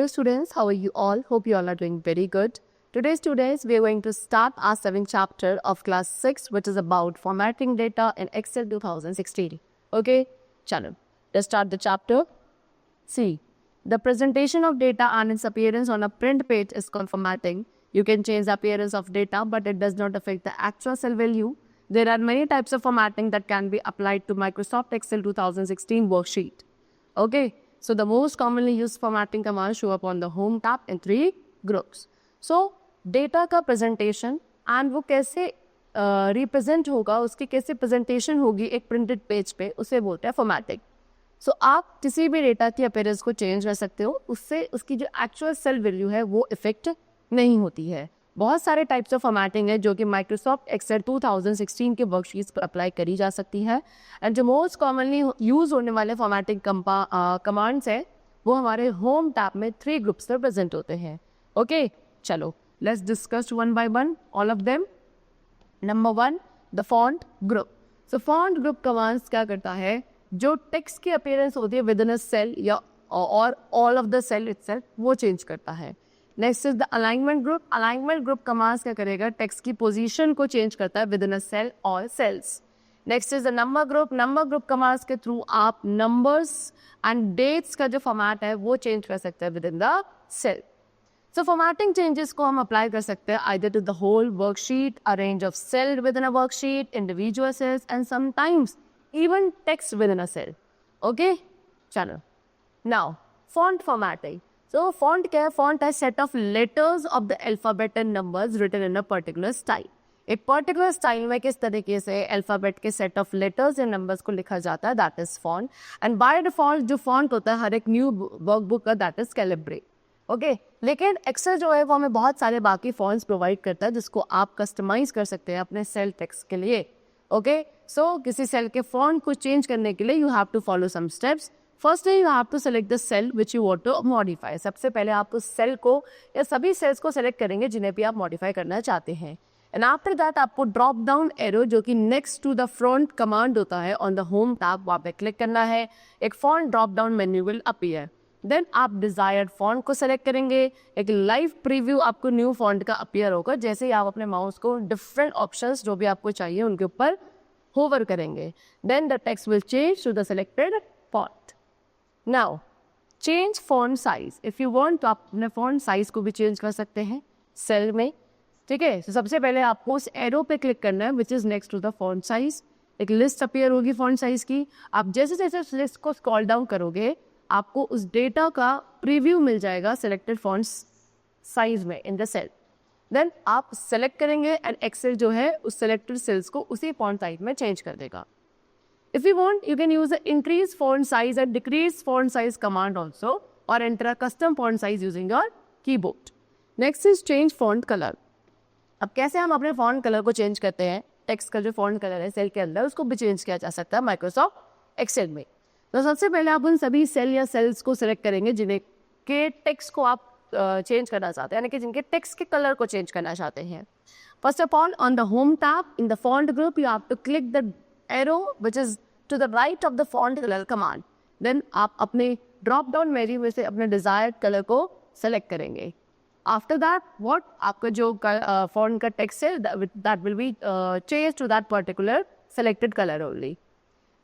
Hello students, how are you all? Hope you all are doing very good. Today students, we are going to start our 7th chapter of class 6 which is about formatting data in Excel 2016. Okay, chalo, let's start the chapter. See, the presentation of data and its appearance on a print page is called formatting. You can change the appearance of data but it does not affect the actual cell value. There are many types of formatting that can be applied to Microsoft Excel 2016 worksheet. Okay, so the most commonly used formatting commands show up on the home tab in 3 groups. So data का presentation and वो कैसे represent होगा, उसकी कैसे presentation होगी एक printed page पे, उसे बोलते हैं formatting. So आप किसी भी डेटा की अपीयरेंस को चेंज कर सकते हो, उससे उसकी जो एक्चुअल सेल वैल्यू है वो इफेक्ट नहीं होती है. बहुत सारे टाइप्स ऑफ फॉर्मेटिंग है जो कि माइक्रोसॉफ्ट एक्सेल 2016 के वर्कशीट्स पर अप्लाई करी जा सकती है. एंड जो मोस्ट कॉमनली यूज होने वाले फॉर्मेटिंग कमांड्स है वो हमारे होम टैब में 3 ग्रुप्स पर प्रेजेंट होते हैं. ओके, चलो let's discuss one by one all of them. Number 1, the font group. So font group commands क्या करता है, जो टेक्स्ट की अपीयरेंस होती है विद इन अ सेल या और all of the cell itself वो चेंज करता है. Next is the alignment group. Alignment group commands क्या करेगा, टेक्स्ट की पोजीशन को चेंज करता है विद इन अ सेल और cells. Next is the number group. Number group commands के थ्रू आप नंबर्स एंड डेट्स का जो फॉर्मेट है वो चेंज कर सकते हैं within the cell. So formatting changes को हम अप्लाई कर सकते हैं either to the whole worksheet, a range of cell within a worksheet, individual cells and sometimes even text within a cell. Okay, chalo. Now font formatting. So font क्या है, font है set of letters of the alphabet and numbers written in a particular style. एक particular style में किस तरीके से alphabet के set of letters या numbers को लिखा जाता है, that is font. And by default जो font होता है हर एक new workbook का, that is Calibri. ओके, लेकिन एक्सेल जो है वो हमें बहुत सारे बाकी फॉन्ट्स प्रोवाइड करता है जिसको आप कस्टमाइज कर सकते हैं अपने सेल टेक्स्ट के लिए. ओके, सो किसी सेल के फॉन्ट को चेंज करने के लिए you have to follow some steps. Firstly you have to select the cell which you want to modify. सबसे पहले आप उस सेल को या सभी सेल्स को सेलेक्ट करेंगे जिन्हें भी आप मॉडिफाई करना चाहते हैं. एंड आफ्टर दैट आपको ड्रॉप डाउन एरो जो कि next to the front command होता है ऑन द होम टैब, वहाँ पे क्लिक करना है. एक font drop down menu will appear. Then आप डिजायर्ड फॉन्ट को सेलेक्ट करेंगे. एक लाइव प्रीव्यू आपको न्यू फॉन्ट का अपीयर होगा जैसे ही आप अपने माउस को डिफरेंट ऑप्शंस जो भी आपको चाहिए उनके ऊपर होवर करेंगे. Then the text will change to the selected font. Now change font size. If you want तो आप अपने font size को भी चेंज कर सकते हैं सेल में. ठीक है, तो सबसे पहले आपको उस एरो पे क्लिक करना है which is next to the font size. एक लिस्ट अपीयर होगी फॉन्ट साइज की. आप जैसे जैसे उस लिस्ट को स्क्रॉल डाउन करोगे आपको उस डेटा का प्रीव्यू मिल जाएगा सिलेक्टेड फॉन्ट साइज में इन द सेल. देन आप सेलेक्ट करेंगे एंड एक्सेल जो है उस सेलेक्टेड सेल्स को उसी फॉन्ट साइज में चेंज कर देगा. If you want you can use the increase font size and decrease font size command also और enter a custom font size using your keyboard. Next is change font colour. अब कैसे हम अपने font colour को change करते हैं, text का जो फॉन्ट कलर है सेल के अंदर उसको भी चेंज किया जा सकता है माइक्रोसॉफ्ट एक्सेल में. तो सबसे पहले आप उन सभी सेल या सेल्स को सिलेक्ट करेंगे जिन्हें के टेक्स्ट को आप चेंज करना चाहते हैं, यानी कि जिनके टेक्स्ट के कलर को चेंज करना चाहते हैं. First of all on the home tab in the font group you have to click the arrow which is to the right of the font colour command. Then आप अपने drop down menu में से अपने desired colour को select करेंगे. After that what आपका जो font का टेक्स्ट है that will be change to that particular selected colour only.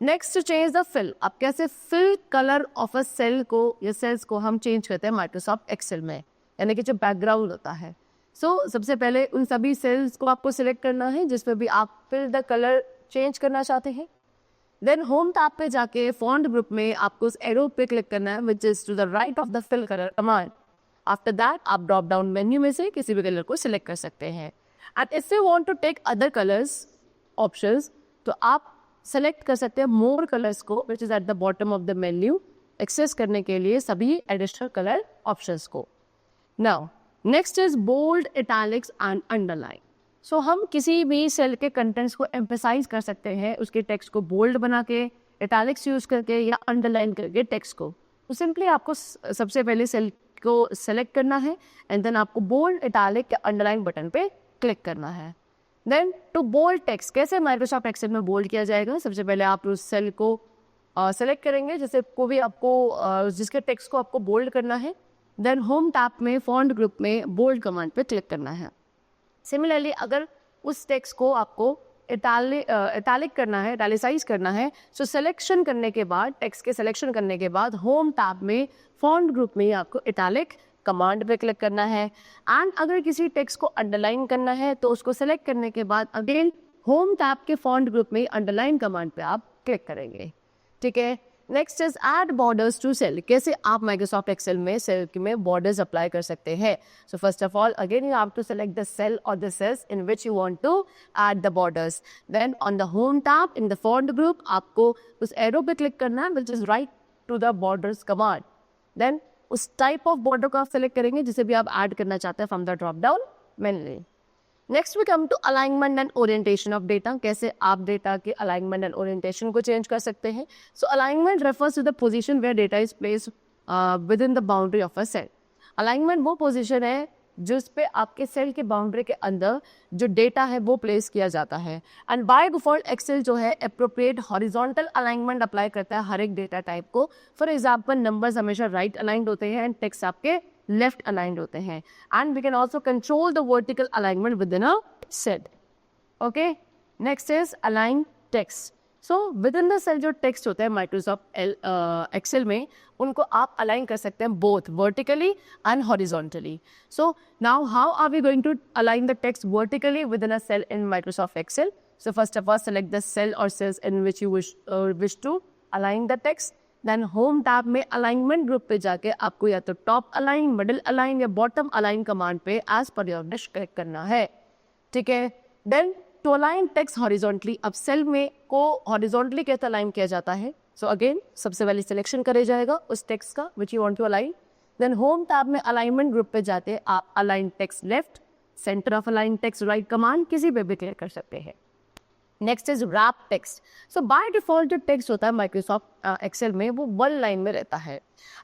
Next to change the fill. अब कैसे fill colour of a cell को या सेल्स को हम चेंज करते हैं माइक्रोसॉफ्ट एक्सेल में, यानी कि जो बैकग्राउंड होता है. सो सबसे पहले उन सभी सेल्स को आपको सिलेक्ट करना है जिसमें भी आप फिल द कलर चेंज करना चाहते हैं. देन होम टैब पे जाके फॉन्ट ग्रुप में आपको उस एरो पे क्लिक करना है which is to the right of the fill colour command. After that आप ड्रॉप डाउन मेन्यू में से किसी भी कलर को सिलेक्ट कर सकते हैं. And if you want to take other colours options तो आप सेलेक्ट कर सकते हैं मोर कलर्स को which is at the bottom of the menu access करने के लिए सभी एडिशनल कलर ऑप्शंस को. Now next is bold, italics and underline. So हम किसी भी सेल के कंटेंट्स को एम्फेसाइज कर सकते हैं उसके टेक्स्ट को बोल्ड बना के, इटैलिक्स यूज करके या अंडरलाइन करके टेक्स्ट को. तो सिंपली आपको सबसे पहले सेल को सेलेक्ट करना है एंड देन आपको बोल्ड, इटैलिक या अंडरलाइन बटन पे क्लिक करना है. देन टू बोल्ड टेक्स्ट कैसे माइक्रोसॉफ्ट एक्सेल में बोल्ड किया जाएगा, सबसे पहले आप उस सेल को सेलेक्ट करेंगे जैसे को भी आपको जिसके टेक्स्ट को आपको बोल्ड करना है. देन होम टैब में फॉन्ट ग्रुप में बोल्ड कमांड पे क्लिक करना है। सिमिलरली अगर उस टेक्स्ट को आपको इटैलिक करना है, इटैलिसाइज करना है, सो सिलेक्शन करने के बाद, टेक्स्ट के सिलेक्शन करने के बाद होम टैब में फॉन्ट ग्रुप में आपको इटैलिक कमांड पे क्लिक करना है। एंड अगर किसी टेक्स्ट को अंडरलाइन करना है तो उसको सेलेक्ट करने के बाद अगेन होम टैब के फॉन्ट ग्रुप में अंडरलाइन कमांड पे आप क्लिक करेंगे। ठीक है, next is add borders to cell. कैसे आप माइक्रोसॉफ्ट एक्सेल में सेल में बॉर्डर्स अप्लाई कर सकते हैं। So first of all again you have to select the cell और the cells in which you want to add the borders. Then on the home tab in the font group आपको उस arrow पे click करना है which is right to the borders command. Then उस type of border को आप select करेंगे जिसे भी आप ऐड करना चाहते हैं from the drop down menu. Next we come to alignment and orientation of data. कैसे आप डेटा के अलाइनमेंट एंड ओरिएंटेशन को चेंज कर सकते हैं। So alignment refers to the position where data is placed within the boundary of a cell. Alignment वो position है जिस पे आपके सेल के बाउंड्री के अंदर जो डेटा है वो प्लेस किया जाता है। एंड बाय डिफॉल्ट एक्सेल जो है अप्रोप्रिएट हॉरिजॉन्टल अलाइनमेंट अप्लाई करता है हर एक डेटा टाइप को। फॉर एग्जांपल नंबर्स हमेशा राइट अलाइंड होते हैं एंड टेक्स्ट आपके लेफ्ट अलाइंड होते हैं। And we can also control the vertical alignment within a cell. Okay, next is align text. So within the cell जो text होता है Microsoft Excel में उनको आप अलाइन कर सकते हैं both vertically and horizontally. So now how are we going to align the text vertically within a cell in Microsoft Excel. So first of all select the cell और cells in which you wish to align the text. Then home tab में alignment group पे जाके आपको या तो top align, middle align या bottom align command पे as per your wish click करना है। ठीक है, then to align text horizontally. अब सेल में को हॉरिजॉन्टली कैसे अलाइन किया जाता है। सो अगेन सबसे पहले सिलेक्शन करे जाएगा उस टेक्स्ट का which you want to align. Then home tab में अलाइनमेंट ग्रुप पे जाते आप align text left, centre of align text right command किसी पे भी क्लिक कर सकते हैं। Next is wrap text. So by default जो टेक्स्ट होता है माइक्रोसॉफ्ट एक्सेल में वो वन लाइन में रहता है।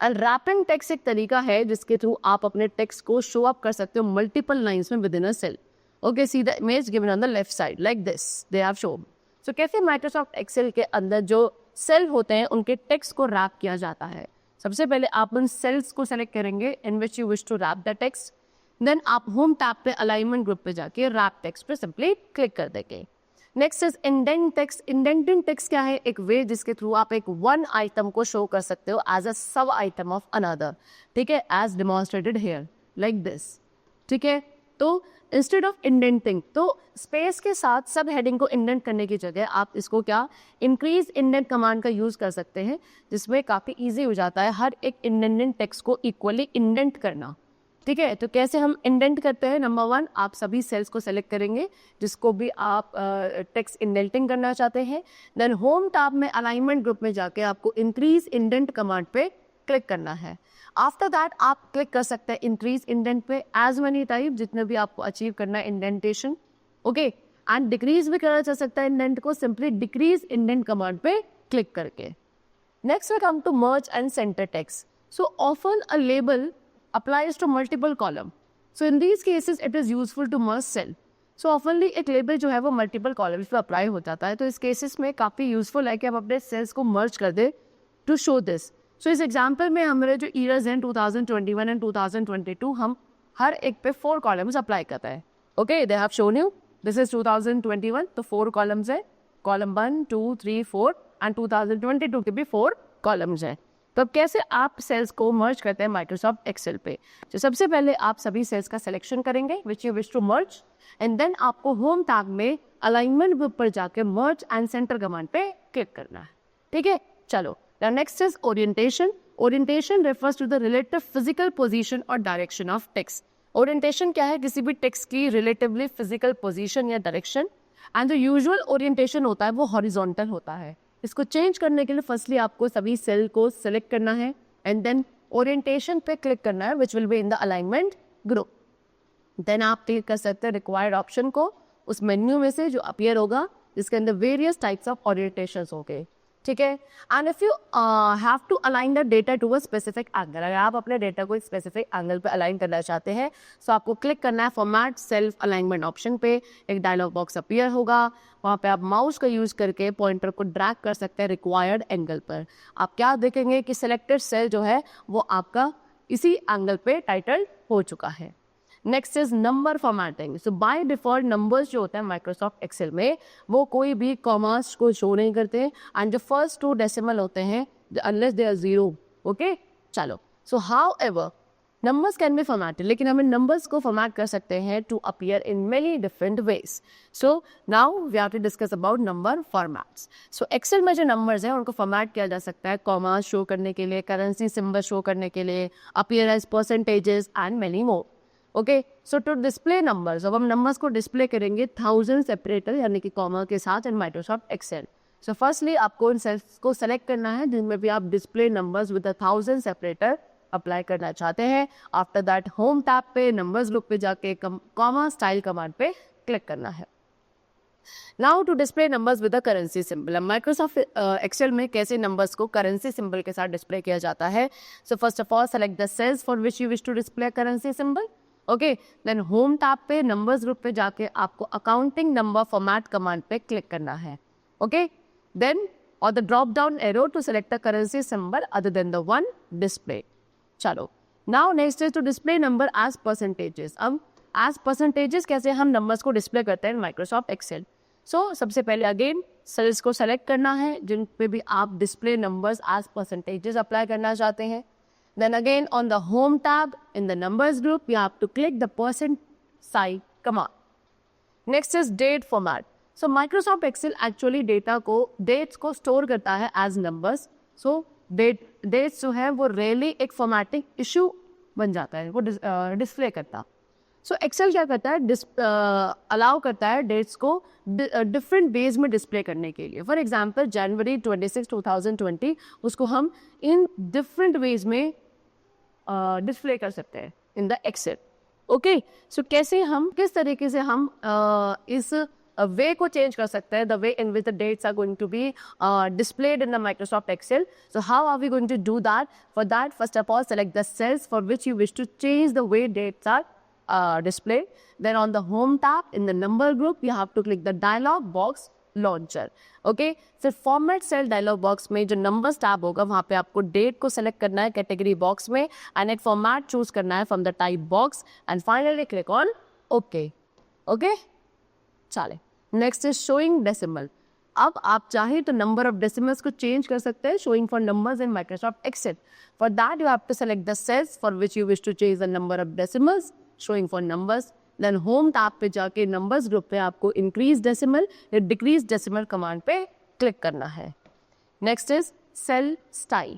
एंड रैपिंग टेक्स्ट एक तरीका है जिसके थ्रू आप अपने टेक्स्ट को शो अप कर सकते हो मल्टीपल लाइन्स में within a cell. Okay, see the image given on the left side like this they have shown. So कैसे माइक्रोसॉफ्ट एक्सेल के अंदर जो सेल होते हैं उनके टेक्स्ट को रैप किया जाता है। सबसे पहले आप उन सेल्स को सेलेक्ट करेंगे in which you wish to wrap the text. Then आप होम टैब पे अलाइनमेंट ग्रुप पे जाके रैप टेक्स्ट पे सिंपली क्लिक कर देंगे। Next is indent text. Indenting text क्या है, एक वे जिसके थ्रू आप एक वन आइटम को शो कर सकते हो एज अ सब आइटम ऑफ अनदर। ठीक है, as demonstrated here like this. ठीक है, तो इंस्टेड ऑफ इंडेंटिंग तो स्पेस के साथ सब हेडिंग को इंडेंट करने की जगह आप इसको क्या इंक्रीज इंडेंट कमांड का यूज कर सकते हैं जिसमें काफ़ी इजी हो जाता है हर एक इंडेंटेड टेक्स्ट को इक्वली इंडेंट करना। ठीक है, तो कैसे हम इंडेंट करते हैं। नंबर वन, आप सभी सेल्स को सेलेक्ट करेंगे जिसको भी आप टेक्स्ट इंडेंटिंग करना चाहते हैं। देन होम टैब में अलाइनमेंट ग्रुप में जाके आपको इंक्रीज इंडेंट कमांड पे क्लिक करना है। आफ्टर दैट आप क्लिक कर सकते हैं इंक्रीज इंडेंट पे एज मेनी टाइप जितने भी आपको अचीव करना है इंडेंटेशन। ओके, एंड डिक्रीज भी करा जा सकता है इंडेंट को सिंपली डिक्रीज इंडेंट कमांड पे क्लिक करके। Next we come to merge and centre text. So often a label applies to multiple column. So in these cases it is useful to merge cell. So oftenly एक label जो है वो multiple columns पे apply हो जाता है, तो इस केसेस में काफ़ी यूजफुल है कि हम अपने सेल्स को मर्ज कर दे टू शो दिस। सो इस एग्जाम्पल में हमारे जो ईयर्स हैं 2021 एंड 2022 हम हर एक पे 4 कॉलम्स अप्लाई करते हैं। Okay, they have shown you this is 2021 तो 4 कॉलम्स है, कॉलम 1 2 3 4 एंड 2022 के भी 4 कॉलम्स हैं। तो अब कैसे आप सेल्स को मर्ज करते हैं माइक्रोसॉफ्ट एक्सेल पे। तो सबसे पहले आप सभी सेल्स का सिलेक्शन करेंगे which you wish to merge and then आपको होम टैब में अलाइनमेंट ग्रुप पर जाकर मर्ज एंड सेंटर कमांड पे क्लिक करना है। ठीक है, चलो next is orientation. Orientation refers to the relative physical position और डायरेक्शन ऑफ टेक्स्ट। ओरिएंटेशन क्या है, किसी भी टेक्स्ट की रिलेटिवली फिजिकल पोजीशन या डायरेक्शन। एंड जो यूजुअल ओरिएंटेशन होता है वो हॉरिजॉन्टल होता है। इसको चेंज करने के लिए फर्स्टली आपको सभी सेल को सिलेक्ट करना है एंड देन ओरिएंटेशन पे क्लिक करना है which will be in the alignment group. Then आप क्लिक कर सकते हैं रिक्वायर्ड ऑप्शन को उस मेन्यू में से जो अपीयर होगा जिसके अंदर वेरियस टाइप्स ऑफ ओरिएंटेशन हो गए। ठीक है, and if you have to align the data to a specific angle. अगर आप अपने डेटा को एक स्पेसिफिक एंगल पे अलाइन करना चाहते हैं तो आपको क्लिक करना है फॉर्मेट सेल्फ अलाइनमेंट ऑप्शन पे। एक डायलॉग बॉक्स अपीयर होगा, वहाँ पे आप माउस का यूज करके पॉइंटर को ड्रैग कर सकते हैं रिक्वायर्ड एंगल पर। आप क्या देखेंगे कि सिलेक्टेड सेल जो है वो आपका इसी एंगल पे टाइटल हो चुका है। Next is number formatting. So by default numbers जो होते हैं माइक्रोसॉफ्ट एक्सेल में वो कोई भी कॉमास को शो नहीं करते एंड जो फर्स्ट 2 डेसिमल होते हैं अनलेस दे आर 0। ओके चलो, so however numbers can be formatted, लेकिन हमें नंबर्स को फॉर्मेट कर सकते हैं to appear in many different ways. So now we have to discuss about number formats. So Excel में जो नंबर्स हैं उनको फॉर्मेट किया जा सकता है कॉमा शो करने के लिए, करेंसी सिंबल शो करने के लिए, appear as percentages and many more. Okay so to display numbers, अब हम नंबर्स को डिस्प्ले करेंगे 1000 सेपरेटर यानी कि कॉमा के साथ in Microsoft Excel. So firstly आपको इन सेल्स को सेलेक्ट करना है जिनमें भी आप display numbers with 1000 separator apply करना चाहते हैं। आफ्टर दैट होम टैब पे नंबर्स ग्रुप पे जाके कॉमा स्टाइल कमांड पे क्लिक करना है। Now to display numbers with a currency symbol, Microsoft Excel में कैसे नंबर्स को करेंसी सिंबल के साथ डिस्प्ले किया जाता है। So first of all select the cells for which you wish to display currency symbol. Okay then home tab पे numbers group पे जाके आपको अकाउंटिंग नंबर फॉर्मेट कमांड पे क्लिक करना है। ओके देन और the drop down arrow to select the currency symbol other than the one display. चलो now next is to display number as percentages. अब as percentages कैसे हम numbers को display करते हैं माइक्रोसॉफ्ट एक्सेल। सो सबसे पहले अगेन सेल्स को सेलेक्ट करना है जिन पे भी आप display numbers as percentages apply करना चाहते हैं। Then again on the home tab in the numbers group you have to click the percent sign command. Next is date format. So Microsoft Excel actually dates को store करता है as numbers. So that's जो है वो rarely एक formatting issue बन जाता है, वो डिस्प्ले करता। सो एक्सेल क्या करता है, अलाउ करता है डेट्स को डिफरेंट वेज में डिस्प्ले करने के लिए। फॉर एग्जांपल जनवरी 26, 2020 उसको हम इन डिफरेंट वेज में डिस्प्ले कर सकते हैं in the Excel. Okay so कैसे हम किस तरीके से हम इस वे को चेंज कर सकते हैं, the way in which the dates are going to be displayed in the Microsoft Excel. So how are we going to do that? For that, first of all, select the cells for which you wish to change the way dates are displayed. Then on the home tab in the number group, you have to click the dialog box launcher. Okay, so format cell dialog box में जो numbers tab होगा वहाँ पे आपको date को select करना है category box में and एक format choose करना है from the type box and finally click on OK. Okay? चले नेक्स्ट इज शोइंग डेसिमल। अब आप चाहे तो नंबर ऑफ डेसिमल्स को चेंज कर सकते हैं showing for numbers in Microsoft Excel. For that you have to select the cells for which you wish to change the number of decimals showing for numbers. Then home tab पे जाके numbers group पे आपको increase decimal या decrease decimal command पे click करना है। Next is cell style.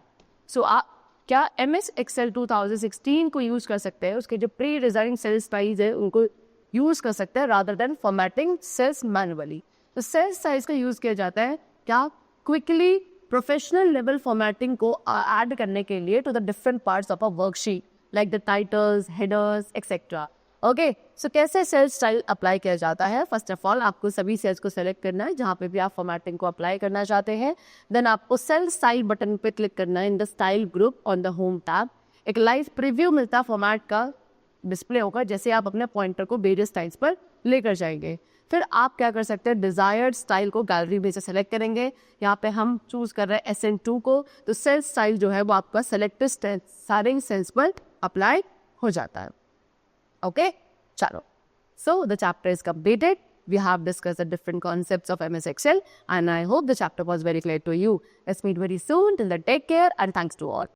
सो आप क्या MS एक्सेल 2016 को यूज कर सकते हैं, उसके जो प्री डिजाइन सेल स्टाइल्स है उनको यूज कर सकते हैं rather than formatting cells manually. तो सेल्स साइज का यूज किया जाता है क्या क्विकली प्रोफेशनल लेवल फॉर्मेटिंग को ऐड करने के लिए to the different parts of a worksheet like the titles, headers etcetera. Okay so कैसे सेल्स स्टाइल अप्लाई किया जाता है, फर्स्ट ऑफ ऑल आपको सभी सेल्स को सेलेक्ट करना है जहाँ पे भी आप फॉर्मेटिंग को अप्लाई करना चाहते हैं। देन आपको सेल स्टाइल बटन पे क्लिक करना है in the style group on the home tab. एक लाइव प्रीव्यू मिलता है फॉर्मेट का डिस्प्ले होगा जैसे आप अपने पॉइंटर को वेरियस स्टाइल्स पर लेकर जाएंगे। फिर आप क्या कर सकते हैं, डिजायर्ड स्टाइल को गैलरी में से सेलेक्ट करेंगे। यहाँ पे हम चूज कर रहे हैं SN2 को, तो सेल स्टाइल जो है वो आपका सेलेक्टेड सारे सेल्स पर अप्लाई हो जाता है। ओके चलो, so the chapter is completed. We have discussed the different concepts of MS Excel and I hope the chapter was very clear to you. Let's meet very soon. Till then, take care and thanks to all.